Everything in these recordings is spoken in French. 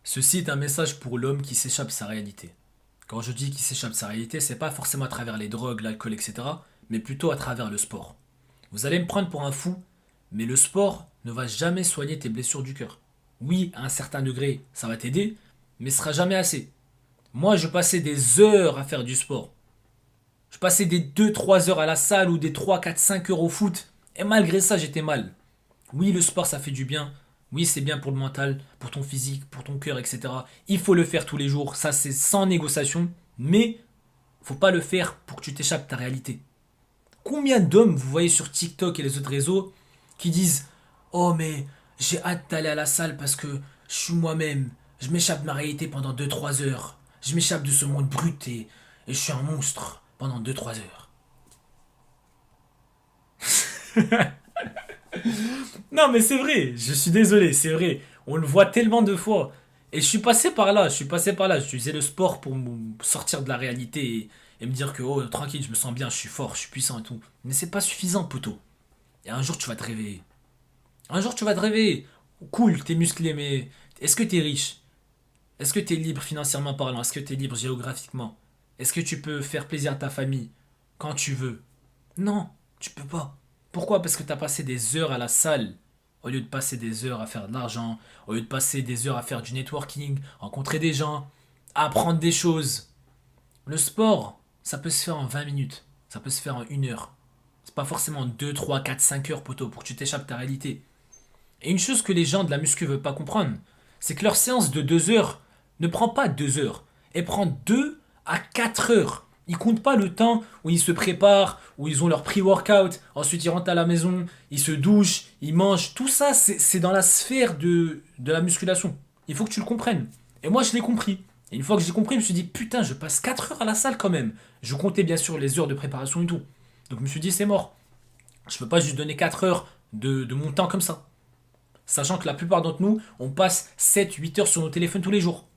Ceci est un message pour l'homme qui s'échappe de sa réalité. Quand je dis qu'il s'échappe de sa réalité, c'est pas forcément à travers les drogues, l'alcool, etc., mais plutôt à travers le sport. Vous allez me prendre pour un fou, mais le sport ne va jamais soigner tes blessures du cœur. Oui, à un certain degré, ça va t'aider, mais ce sera jamais assez. Moi, je passais des heures à faire du sport. Je passais des 2-3 heures à la salle ou des 3-4-5 heures au foot, et malgré ça, j'étais mal. Oui, le sport, ça fait du bien. Oui, c'est bien pour le mental, pour ton physique, pour ton cœur, etc. Il faut le faire tous les jours, ça c'est sans négociation, mais faut pas le faire pour que tu t'échappes de ta réalité. Combien d'hommes vous voyez sur TikTok et les autres réseaux qui disent oh mais j'ai hâte d'aller à la salle parce que je suis moi-même, je m'échappe de ma réalité pendant 2-3 heures, je m'échappe de ce monde brut et je suis un monstre pendant 2-3 heures. Non, mais c'est vrai, je suis désolé, c'est vrai. On le voit tellement de fois. Et je suis passé par là, je suis passé par là. J'utilisais le sport pour me sortir de la réalité et me dire que, oh, tranquille, je me sens bien, je suis fort, je suis puissant et tout. Mais c'est pas suffisant, poteau. Et un jour, tu vas te réveiller. Un jour, tu vas te réveiller. Cool, t'es musclé, mais est-ce que t'es riche? Est-ce que t'es libre financièrement parlant? Est-ce que t'es libre géographiquement? Est-ce que tu peux faire plaisir à ta famille quand tu veux? Non, tu peux pas. Pourquoi? Parce que tu as passé des heures à la salle au lieu de passer des heures à faire de l'argent, au lieu de passer des heures à faire du networking, rencontrer des gens, apprendre des choses. Le sport, ça peut se faire en 20 minutes, ça peut se faire en 1 heure. C'est pas forcément 2, 3, 4, 5 heures, poteau, pour que tu t'échappes de ta réalité. Et une chose que les gens de la muscu veulent pas comprendre, c'est que leur séance de 2 heures ne prend pas 2 heures. Elle prend 2 à 4 heures. Ils comptent pas le temps où ils se préparent, où ils ont leur pre-workout, ensuite ils rentrent à la maison, ils se douchent, ils mangent. Tout ça, c'est dans la sphère de la musculation. Il faut que tu le comprennes. Et moi, je l'ai compris. Et une fois que j'ai compris, je me suis dit, putain, je passe 4 heures à la salle quand même. Je comptais bien sûr les heures de préparation et tout. Donc je me suis dit, c'est mort. Je peux pas juste donner 4 heures de mon temps comme ça. Sachant que la plupart d'entre nous, on passe 7-8 heures sur nos téléphones tous les jours.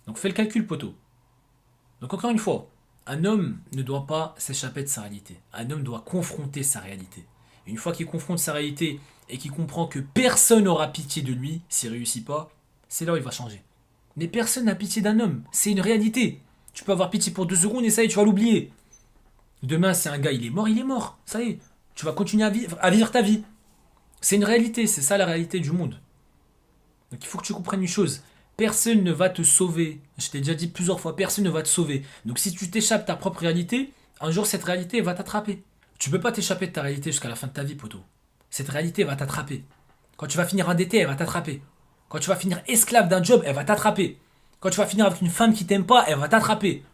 Donc fais le calcul, poteau. Donc encore une fois, un homme ne doit pas s'échapper de sa réalité. Un homme doit confronter sa réalité. Et une fois qu'il confronte sa réalité et qu'il comprend que personne n'aura pitié de lui s'il réussit pas, c'est là où il va changer. Mais personne n'a pitié d'un homme. C'est une réalité. Tu peux avoir pitié pour 2 secondes et ça y est, tu vas l'oublier. Demain, si un gars il est mort, il est mort. Ça y est. Tu vas continuer à vivre ta vie. C'est une réalité, c'est ça la réalité du monde. Donc il faut que tu comprennes une chose. Personne ne va te sauver. Je t'ai déjà dit plusieurs fois, personne ne va te sauver. Donc si tu t'échappes de ta propre réalité, un jour cette réalité va t'attraper. Tu peux pas t'échapper de ta réalité jusqu'à la fin de ta vie, poteau. Cette réalité va t'attraper. Quand tu vas finir endetté, elle va t'attraper. Quand tu vas finir esclave d'un job, elle va t'attraper. Quand tu vas finir avec une femme qui t'aime pas, elle va t'attraper.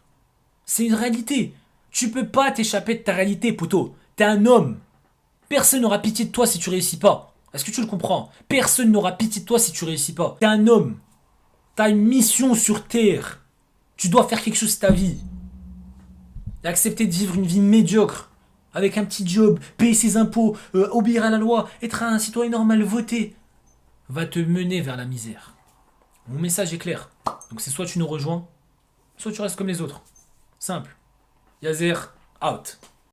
C'est une réalité. Tu peux pas t'échapper de ta réalité, poteau. T'es un homme. Personne n'aura pitié de toi si tu réussis pas. Est-ce que tu le comprends? Personne n'aura pitié de toi si tu réussis pas. T'es un homme. T'as une mission sur Terre. Tu dois faire quelque chose de ta vie. Et accepter de vivre une vie médiocre. Avec un petit job, payer ses impôts, obéir à la loi, être un citoyen normal, voter, va te mener vers la misère. Mon message est clair. Donc c'est soit tu nous rejoins, soit tu restes comme les autres. Simple. Yazer, out.